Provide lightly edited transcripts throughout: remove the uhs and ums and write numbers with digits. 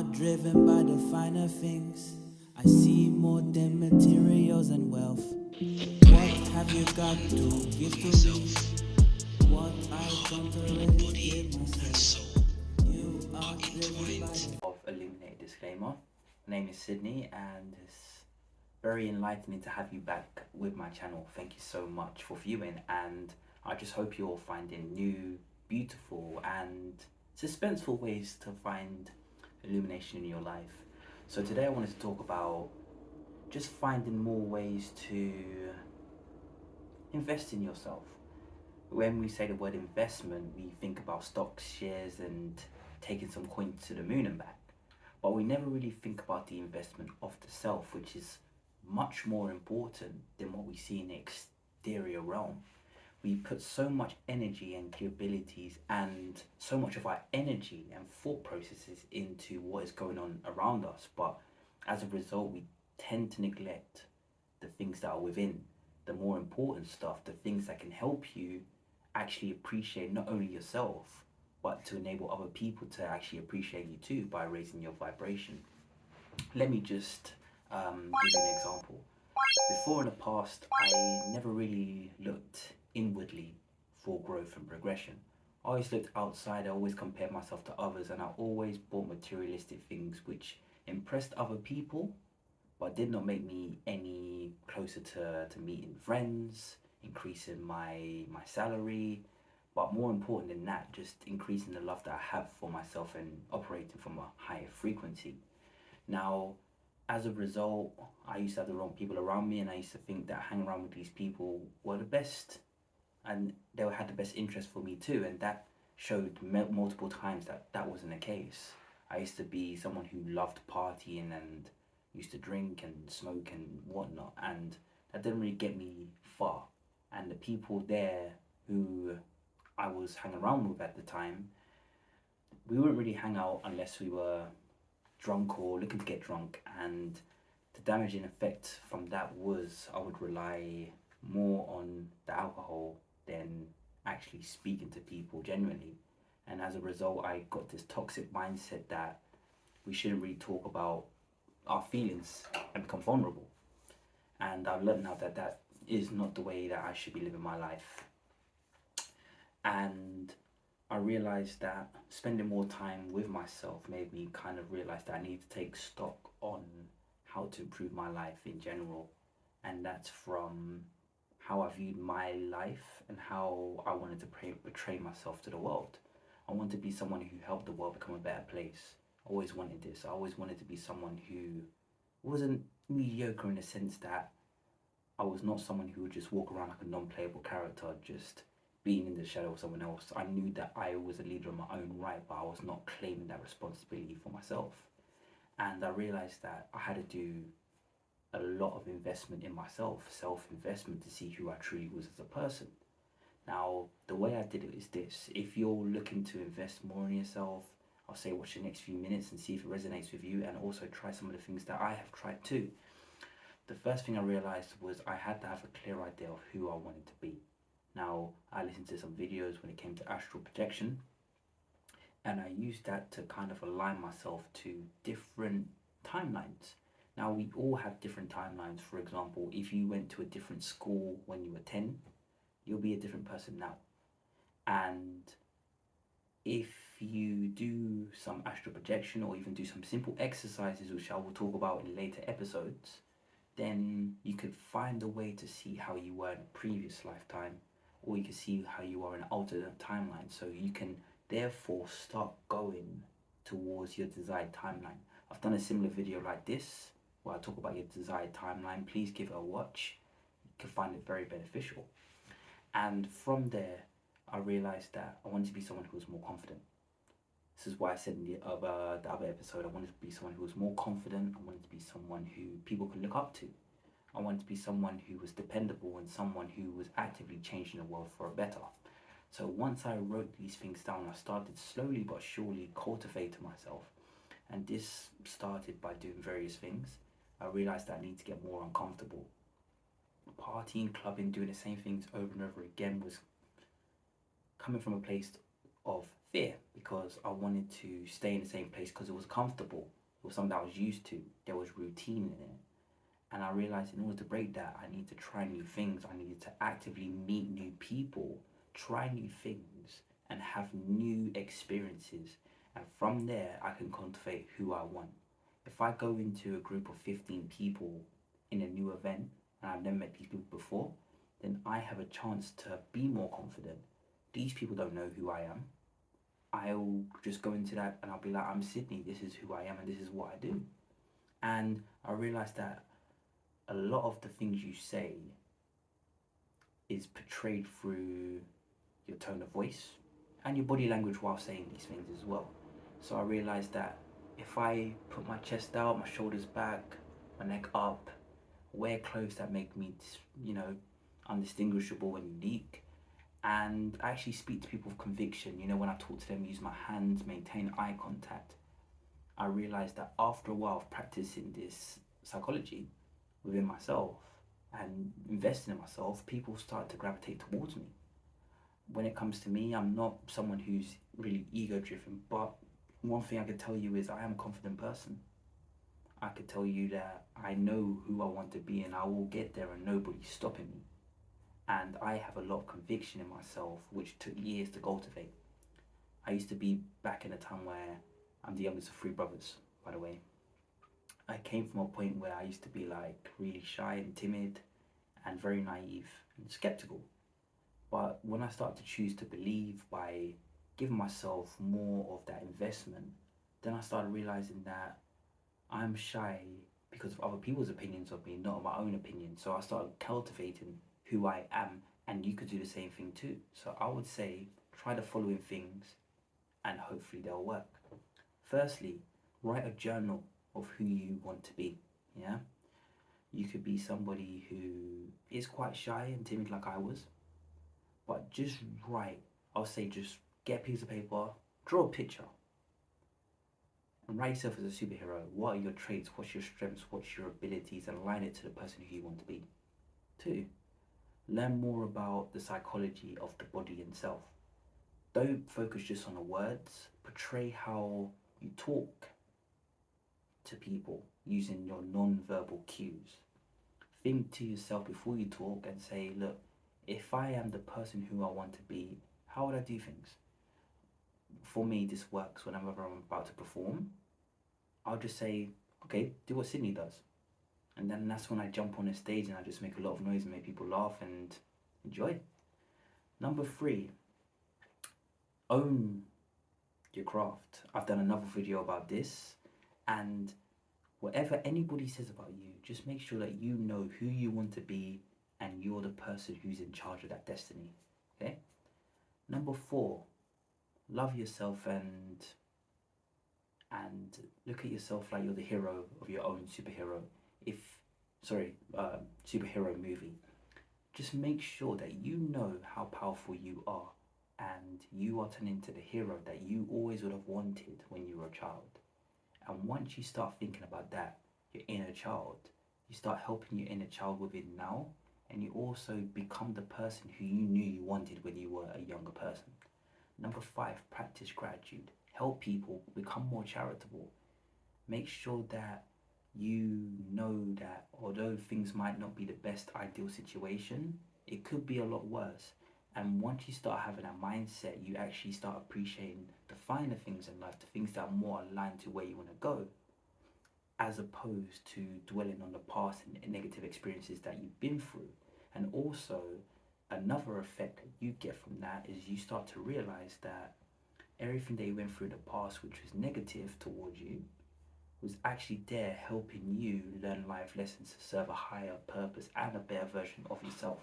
are driven by the finer things. I see more than materials and wealth. What have you got to give to me? What I don't already give myself. You are driven by the Of Illuminated disclaimer. My name is Sydney and it's very enlightening to have you back with my channel. Thank you so much for viewing, and I just hope you're finding new, beautiful and suspenseful ways to find illumination in your life. So today I wanted to talk about just finding more ways to invest in yourself. When we say the word investment, we think about stocks, shares and taking some coins to the moon and back. But we never really think about the investment of the self, which is much more important than what we see in the exterior realm. We put so much energy and capabilities and so much of our energy and thought processes into what is going on around us, but as a result we tend to neglect the things that are within, the more important stuff, the things that can help you actually appreciate not only yourself but to enable other people to actually appreciate you too by raising your vibration. Let me just give you an example. Before in the past, I never really looked inwardly for growth and progression. I always looked outside, I always compared myself to others, and I always bought materialistic things which impressed other people but did not make me any closer to meeting friends, increasing my salary, but more important than that, just increasing the love that I have for myself and operating from a higher frequency. Now, as a result, I used to have the wrong people around me, and I used to think that hanging around with these people were the best and they had the best interest for me too, and that showed multiple times that that wasn't the case. I used to be someone who loved partying and used to drink and smoke and whatnot, and that didn't really get me far. And the people there who I was hanging around with at the time, we wouldn't really hang out unless we were drunk or looking to get drunk, and the damaging effect from that was I would rely more on the alcohol than actually speaking to people genuinely. And as a result, I got this toxic mindset that we shouldn't really talk about our feelings and become vulnerable. And I've learned now that that is not the way that I should be living my life. And I realized that spending more time with myself made me kind of realize that I need to take stock on how to improve my life in general. And that's from how I viewed my life and how I wanted to portray myself to the world. I wanted to be someone who helped the world become a better place. I always wanted this. I always wanted to be someone who wasn't mediocre in the sense that I was not someone who would just walk around like a non-playable character, just being in the shadow of someone else. I knew that I was a leader in my own right, but I was not claiming that responsibility for myself. And I realized that I had to do a lot of investment in myself, self-investment, to see who I truly was as a person. Now, the way I did it is this. If you're looking to invest more in yourself, I'll say watch the next few minutes and see if it resonates with you, and also try some of the things that I have tried too. The first thing I realized was I had to have a clear idea of who I wanted to be. Now, I listened to some videos when it came to astral projection, and I used that to kind of align myself to different timelines. Now, we all have different timelines. For example, if you went to a different school when you were 10, you'll be a different person now. And if you do some astral projection or even do some simple exercises, which I will talk about in later episodes, then you could find a way to see how you were in a previous lifetime, or you can see how you are in an alternate timeline. So you can therefore start going towards your desired timeline. I've done a similar video like this where I talk about your desired timeline. Please give it a watch. You can find it very beneficial. And from there, I realized that I wanted to be someone who was more confident. This is why I said in the other episode, I wanted to be someone who was more confident. I wanted to be someone who people could look up to. I wanted to be someone who was dependable and someone who was actively changing the world for a better. So once I wrote these things down, I started slowly but surely cultivating myself. And this started by doing various things. I realized that I need to get more uncomfortable. Partying, clubbing, doing the same things over and over again was coming from a place of fear, because I wanted to stay in the same place because it was comfortable. It was something I was used to. There was routine in it. And I realized in order to break that, I need to try new things. I needed to actively meet new people, try new things, and have new experiences. And from there, I can cultivate who I want. If I go into a group of 15 people in a new event and I've never met these people before, then I have a chance to be more confident. These people don't know who I am. I'll just go into that and I'll be like, I'm Sydney, this is who I am and this is what I do. And I realized that a lot of the things you say is portrayed through your tone of voice and your body language while saying these things as well. So I realized that if I put my chest out, my shoulders back, my neck up, wear clothes that make me, you know, undistinguishable and unique, and actually speak to people with conviction, you know, when I talk to them, use my hands, maintain eye contact, I realized that after a while of practicing this psychology within myself and investing in myself, people start to gravitate towards me. When it comes to me, I'm not someone who's really ego driven, but one thing I could tell you is I am a confident person. I could tell you that I know who I want to be and I will get there and nobody's stopping me. And I have a lot of conviction in myself, which took years to cultivate. I used to be back in a time where I'm the youngest of three brothers, by the way. I came from a point where I used to be like really shy and timid and very naive and skeptical. But when I started to choose to believe by giving myself more of that investment, then I started realizing that I'm shy because of other people's opinions of me, not of my own opinion. So I started cultivating who I am, and you could do the same thing too. So I would say try the following things and hopefully they'll work. Firstly, write a journal of who you want to be. Yeah, you could be somebody who is quite shy and timid like I was, but just write. I'll say just get a piece of paper, draw a picture, and write yourself as a superhero. What are your traits? What's your strengths? What's your abilities? And align it to the person who you want to be. Two, learn more about the psychology of the body and self. Don't focus just on the words. Portray how you talk to people using your non-verbal cues. Think to yourself before you talk and say, look, if I am the person who I want to be, how would I do things? For me, this works whenever I'm about to perform. I'll just say, okay, do what Sydney does. And then that's when I jump on a stage and I just make a lot of noise and make people laugh and enjoy. Number three, own your craft. I've done another video about this, and whatever anybody says about you, just make sure that you know who you want to be and you're the person who's in charge of that destiny. Okay? Number four, love yourself and look at yourself like you're the hero of your own superhero. Superhero movie. Just make sure that you know how powerful you are and you are turning into the hero that you always would have wanted when you were a child. And once you start thinking about that, your inner child, you start helping your inner child within now, and you also become the person who you knew you wanted when you were a younger person. Number five, practice gratitude. Help people, become more charitable. Make sure that you know that although things might not be the best ideal situation, it could be a lot worse. And once you start having that mindset, you actually start appreciating the finer things in life, the things that are more aligned to where you want to go, as opposed to dwelling on the past and negative experiences that you've been through. And also, another effect that you get from that is you start to realize that everything that you went through in the past, which was negative towards you, was actually there helping you learn life lessons to serve a higher purpose and a better version of yourself.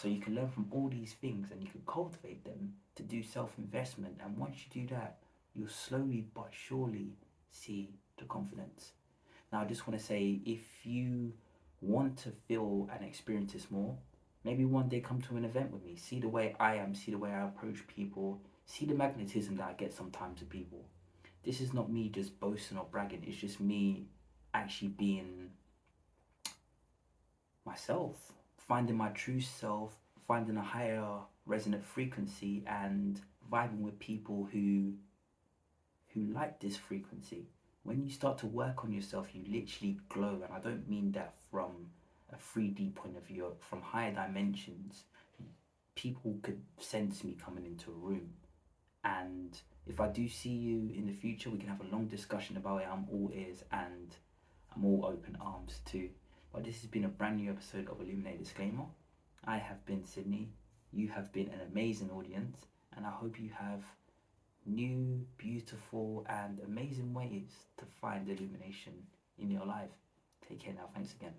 So you can learn from all these things and you can cultivate them to do self-investment. And once you do that, you'll slowly but surely see the confidence. Now, I just want to say, if you want to feel and experience this more, maybe one day come to an event with me. See the way I am, see the way I approach people, see the magnetism that I get sometimes to people. This is not me just boasting or bragging, it's just me actually being myself, finding my true self, finding a higher resonant frequency and vibing with people who like this frequency. When you start to work on yourself, you literally glow, and I don't mean that from a 3D point of view, from higher dimensions. People could sense me coming into a room, and if I do see you in the future, we can have a long discussion about it. I'm all ears and I'm all open arms too. But this has been a brand new episode of Illuminated Disclaimer. I have been Sydney. You have been an amazing audience, and I hope you have new, beautiful, and amazing ways to find illumination in your life. Take care now. Thanks again.